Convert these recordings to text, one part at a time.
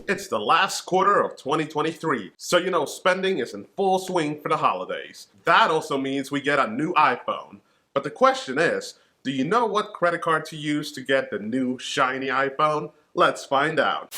It's the last quarter of 2023, so you know spending is in full swing for the holidays. That also means we get a new iPhone. But the question is, do you know what credit card to use to get the new shiny iPhone? Let's find out.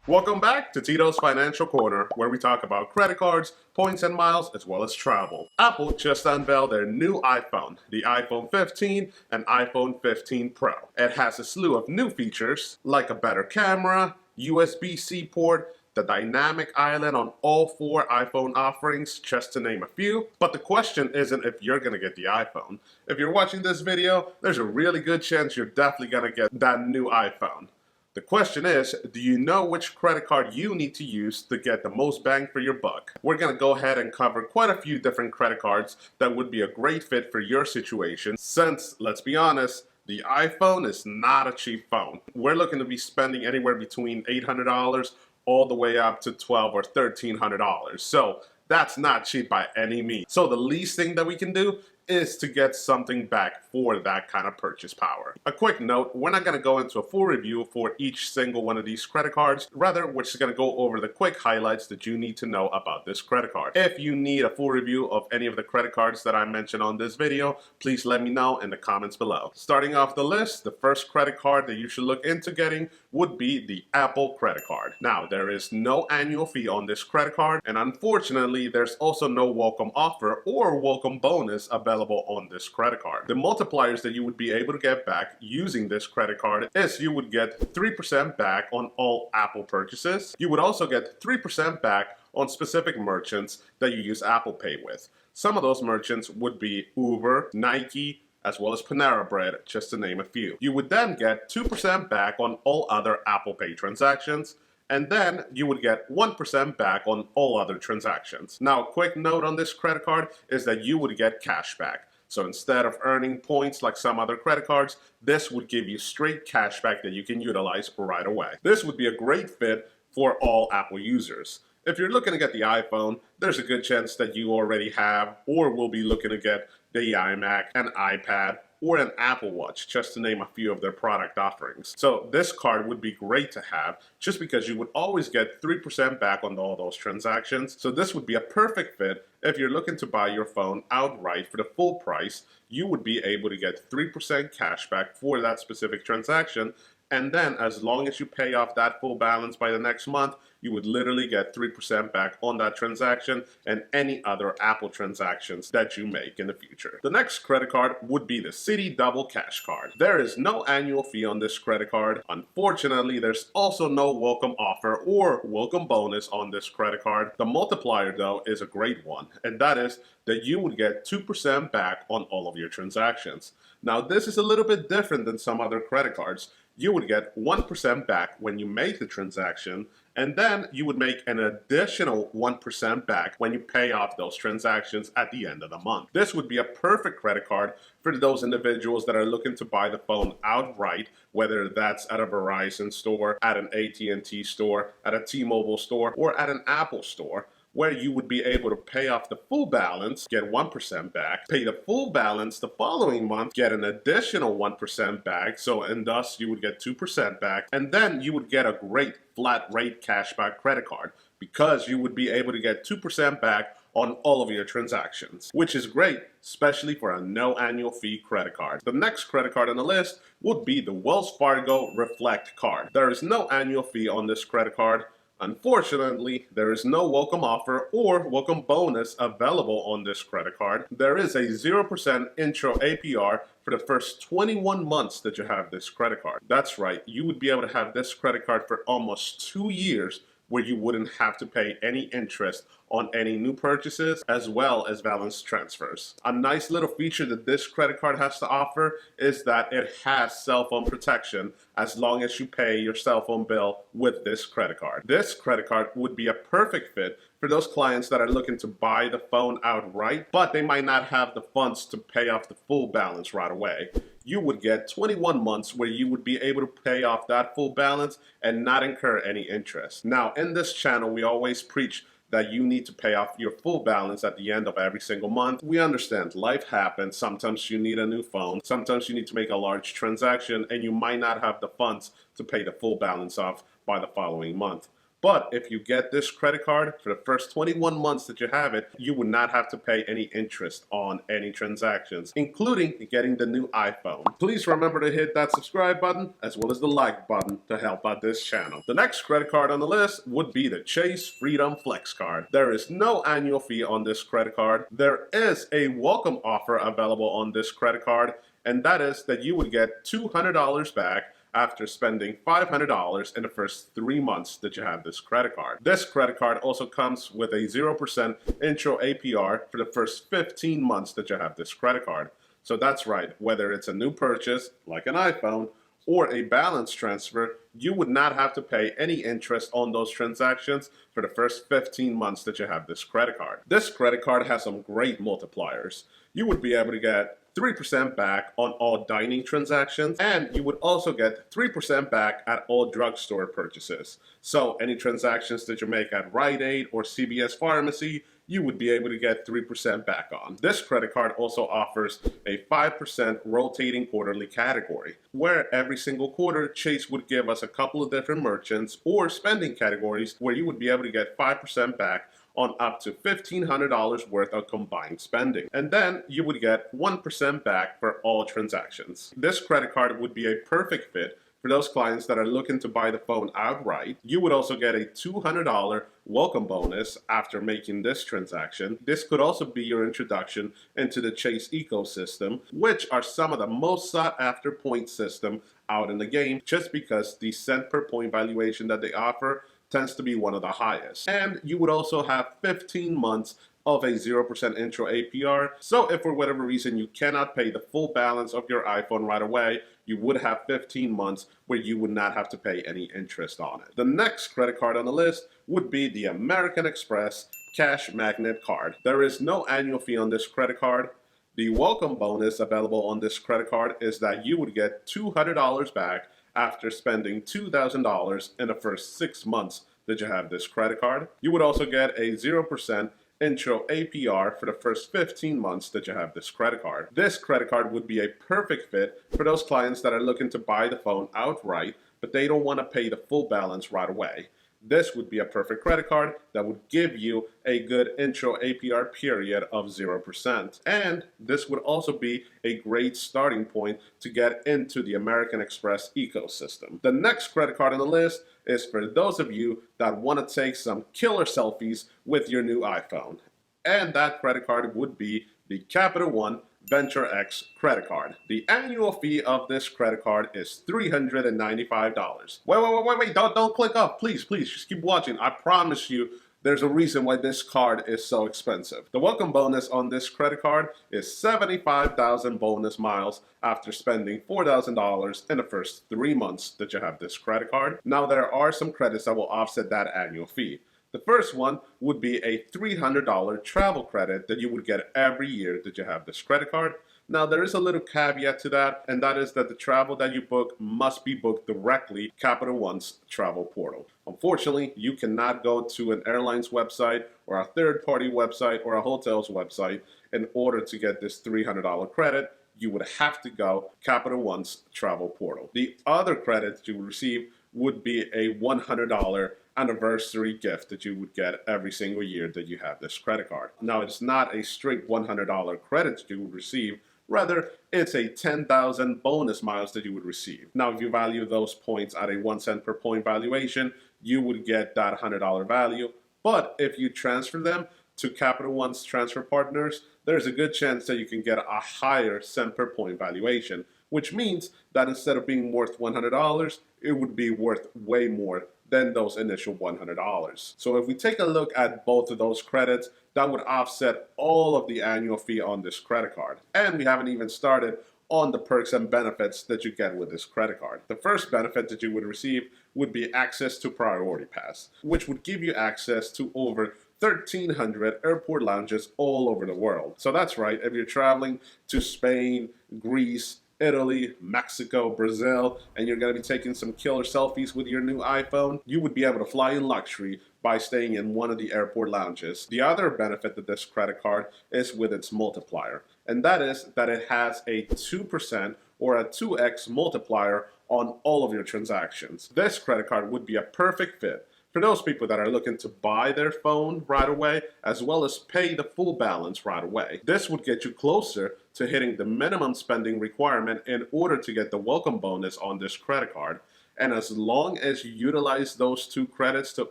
Welcome back to Tito's Financial Corner, where we talk about credit cards, points and miles, as well as travel. Apple just unveiled their new iPhone, the iPhone 15 and iPhone 15 Pro. It has a slew of new features, like a better camera, USB-C port, the dynamic island on all 4 iPhone offerings, just to name a few. But the question isn't if you're gonna get the iPhone. If you're watching this video, there's a really good chance you're definitely gonna get that new iPhone. The question is, do you know which credit card you need to use to get the most bang for your buck? We're going to go ahead and cover quite a few different credit cards that would be a great fit for your situation, since, let's be honest, the iPhone is not a cheap phone. We're looking to be spending anywhere between $800 all the way up to $1,200 or $1,300. So that's not cheap by any means. So the least thing that we can do is to get something back for that kind of purchase power. A quick note, we're not going to go into a full review for each single one of these credit cards. Rather, we're just going to go over the quick highlights that you need to know about this credit card. If you need a full review of any of the credit cards that I mentioned on this video, please let me know in the comments below. Starting off the list, the first credit card that you should look into getting would be the Apple credit card. Now, there is no annual fee on this credit card, and unfortunately, there's also no welcome offer or welcome bonus available on this credit card. The multipliers that you would be able to get back using this credit card is you would get 3% back on all Apple purchases. You would also get 3% back on specific merchants that you use Apple Pay with. Some of those merchants would be Uber, Nike, as well as Panera Bread, just to name a few. You would then get 2% back on all other Apple Pay transactions, and then you would get 1% back on all other transactions. Now, a quick note on this credit card is that you would get cash back. So instead of earning points like some other credit cards, this would give you straight cash back that you can utilize right away. This would be a great fit for all Apple users. If you're looking to get the iPhone, there's a good chance that you already have or will be looking to get the iMac, an iPad, or an Apple Watch, just to name a few of their product offerings. So this card would be great to have just because you would always get 3% back on all those transactions. So this would be a perfect fit if you're looking to buy your phone outright for the full price. You would be able to get 3% cash back for that specific transaction. And then as long as you pay off that full balance by the next month, you would literally get 3% back on that transaction and any other Apple transactions that you make in the future. The next credit card would be the Citi Double Cash Card. There is no annual fee on this credit card. Unfortunately, there's also no welcome offer or welcome bonus on this credit card. The multiplier, though, is a great one, and that is that you would get 2% back on all of your transactions. Now, this is a little bit different than some other credit cards. You would get 1% back when you make the transaction, and then you would make an additional 1% back when you pay off those transactions at the end of the month. This would be a perfect credit card for those individuals that are looking to buy the phone outright, whether that's at a Verizon store, at an AT&T store, at a T-Mobile store, or at an Apple store, where you would be able to pay off the full balance, get 1% back, pay the full balance the following month, get an additional 1% back, and thus you would get 2% back, and then you would get a great flat rate cashback credit card because you would be able to get 2% back on all of your transactions, which is great, especially for a no annual fee credit card. The next credit card on the list would be the Wells Fargo Reflect card. There is no annual fee on this credit card. Unfortunately, there is no welcome offer or welcome bonus available on this credit card. There is a 0% intro APR for the first 21 months that you have this credit card. That's right, you would be able to have this credit card for almost 2 years where you wouldn't have to pay any interest on any new purchases as well as balance transfers. A nice little feature that this credit card has to offer is that it has cell phone protection as long as you pay your cell phone bill with this credit card. This credit card would be a perfect fit for those clients that are looking to buy the phone outright, but they might not have the funds to pay off the full balance right away. You would get 21 months where you would be able to pay off that full balance and not incur any interest. Now, in this channel, we always preach that you need to pay off your full balance at the end of every single month. We understand life happens. Sometimes you need a new phone. Sometimes you need to make a large transaction and you might not have the funds to pay the full balance off by the following month. But if you get this credit card for the first 21 months that you have it, you would not have to pay any interest on any transactions, including getting the new iPhone. Please remember to hit that subscribe button as well as the like button to help out this channel. The next credit card on the list would be the Chase Freedom Flex Card. There is no annual fee on this credit card. There is a welcome offer available on this credit card, and that is that you would get $200 back after spending $500 in the first 3 months that you have this credit card. This credit card also comes with a 0% intro APR for the first 15 months that you have this credit card. So that's right, whether it's a new purchase, like an iPhone, or a balance transfer, you would not have to pay any interest on those transactions for the first 15 months that you have this credit card. This credit card has some great multipliers. You would be able to get 3% back on all dining transactions, and you would also get 3% back at all drugstore purchases. So any transactions that you make at Rite Aid or CVS Pharmacy, you would be able to get 3% back on. This credit card also offers a 5% rotating quarterly category, where every single quarter Chase would give us a couple of different merchants or spending categories where you would be able to get 5% back on up to $1,500 worth of combined spending. And then you would get 1% back for all transactions. This credit card would be a perfect fit for those clients that are looking to buy the phone outright. You would also get a $200 welcome bonus after making this transaction. This could also be your introduction into the Chase ecosystem, which are some of the most sought after point system out in the game, just because the cent per point valuation that they offer tends to be one of the highest. And you would also have 15 months of a 0% intro APR. So if for whatever reason you cannot pay the full balance of your iPhone right away, you would have 15 months where you would not have to pay any interest on it. The next credit card on the list would be the American Express Cash Magnet Card. There is no annual fee on this credit card. The welcome bonus available on this credit card is that you would get $200 back after spending $2,000 in the first 6 months that you have this credit card. You would also get a 0% intro APR for the first 15 months that you have this credit card. This credit card would be a perfect fit for those clients that are looking to buy the phone outright, but they don't want to pay the full balance right away. This would be a perfect credit card that would give you a good intro APR period of 0%. And this would also be a great starting point to get into the American Express ecosystem. The next credit card on the list is for those of you that want to take some killer selfies with your new iPhone. And that credit card would be the Capital One Venture X credit card. The annual fee of this credit card is $395. Wait, don't click off. Please, just keep watching. I promise you there's a reason why this card is so expensive. The welcome bonus on this credit card is 75,000 bonus miles after spending $4,000 in the first 3 months that you have this credit card. Now there are some credits that will offset that annual fee. The first one would be a $300 travel credit that you would get every year that you have this credit card. Now there is a little caveat to that, and that is that the travel that you book must be booked directly Capital One's travel portal. Unfortunately, you cannot go to an airline's website or a third-party website or a hotel's website in order to get this $300 credit. You would have to go Capital One's travel portal. The other credits you would receive would be a $100 anniversary gift that you would get every single year that you have this credit card. Now, it's not a straight $100 credit you would receive. Rather, it's a 10,000 bonus miles that you would receive. Now, if you value those points at a 1 cent per point valuation, you would get that $100 value. But if you transfer them to Capital One's transfer partners, there's a good chance that you can get a higher cent per point valuation, which means that instead of being worth $100, it would be worth way more than those initial $100. So if we take a look at both of those credits, that would offset all of the annual fee on this credit card. And we haven't even started on the perks and benefits that you get with this credit card. The first benefit that you would receive would be access to Priority Pass, which would give you access to over 1,300 airport lounges all over the world. So that's right, if you're traveling to Spain, Greece, Italy, Mexico, Brazil, and you're going to be taking some killer selfies with your new iPhone, you would be able to fly in luxury by staying in one of the airport lounges. The other benefit of this credit card is with its multiplier, and that is that it has a 2% or a 2x multiplier on all of your transactions. This credit card would be a perfect fit for those people that are looking to buy their phone right away, as well as pay the full balance right away. This would get you closer to hitting the minimum spending requirement in order to get the welcome bonus on this credit card. And as long as you utilize those 2 credits to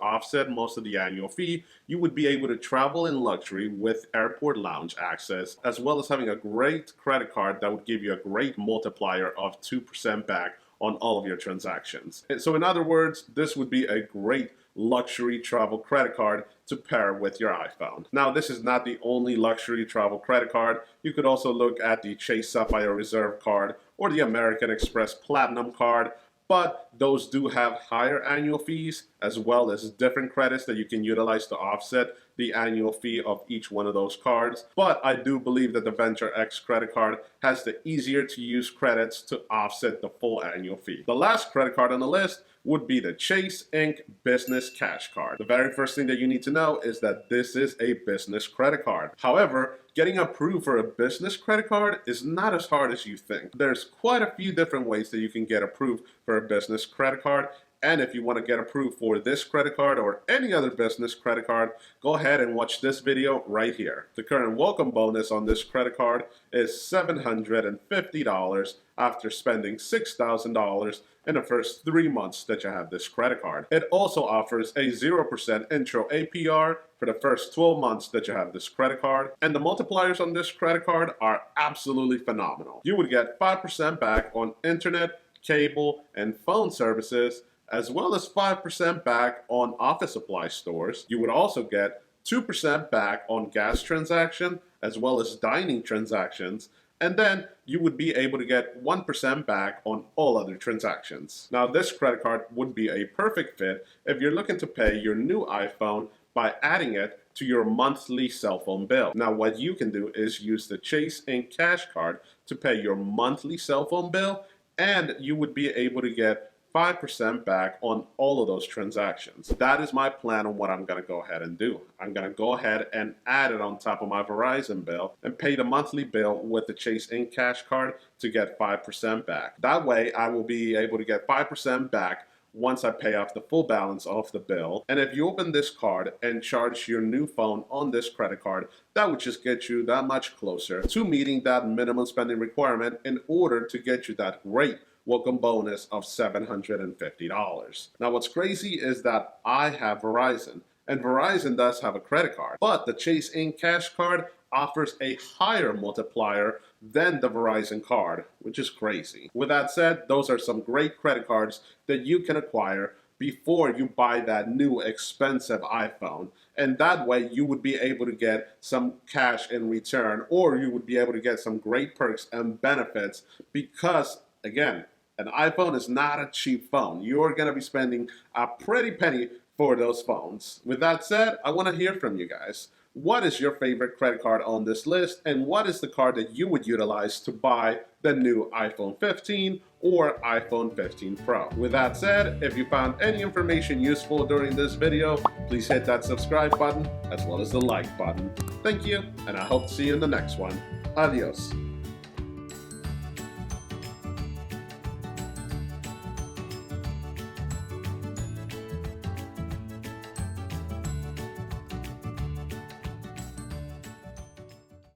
offset most of the annual fee, you would be able to travel in luxury with airport lounge access, as well as having a great credit card that would give you a great multiplier of 2% back on all of your transactions. And so in other words, this would be a great luxury travel credit card to pair with your iPhone. Now, this is not the only luxury travel credit card. You could also look at the Chase Sapphire Reserve card or the American Express Platinum card, but those do have higher annual fees, as well as different credits that you can utilize to offset the annual fee of each one of those cards. But I do believe that the Venture X credit card has the easier to use credits to offset the full annual fee. The last credit card on the list would be the Chase Inc. Business Cash Card. The very first thing that you need to know is that this is a business credit card. However, getting approved for a business credit card is not as hard as you think. There's quite a few different ways that you can get approved for a business credit card. And if you want to get approved for this credit card or any other business credit card, go ahead and watch this video right here. The current welcome bonus on this credit card is $750 after spending $6,000 in the first 3 months that you have this credit card. It also offers a 0% intro APR for the first 12 months that you have this credit card. And the multipliers on this credit card are absolutely phenomenal. You would get 5% back on internet, cable, and phone services, as well as 5% back on office supply stores. You would also get 2% back on gas transaction, as well as dining transactions, and then you would be able to get 1% back on all other transactions. Now, this credit card would be a perfect fit if you're looking to pay your new iPhone by adding it to your monthly cell phone bill. Now, what you can do is use the Chase Inc. Cash Card to pay your monthly cell phone bill, and you would be able to get 5% back on all of those transactions. That is my plan on what I'm going to go ahead and do. I'm going to go ahead and add it on top of my Verizon bill and pay the monthly bill with the Chase Inc. Cash Card to get 5% back. That way, I will be able to get 5% back once I pay off the full balance of the bill. And if you open this card and charge your new phone on this credit card, that would just get you that much closer to meeting that minimum spending requirement in order to get you that great welcome bonus of $750. Now, what's crazy is that I have Verizon, and Verizon does have a credit card, but the Chase Inc. Cash Card offers a higher multiplier than the Verizon card, which is crazy. With that said, those are some great credit cards that you can acquire before you buy that new expensive iPhone. And that way you would be able to get some cash in return, or you would be able to get some great perks and benefits because, again, an iPhone is not a cheap phone. You're going to be spending a pretty penny for those phones. With that said, I want to hear from you guys. What is your favorite credit card on this list, and what is the card that you would utilize to buy the new iPhone 15 or iPhone 15 Pro? With that said, if you found any information useful during this video, please hit that subscribe button as well as the like button. Thank you, and I hope to see you in the next one. Adios.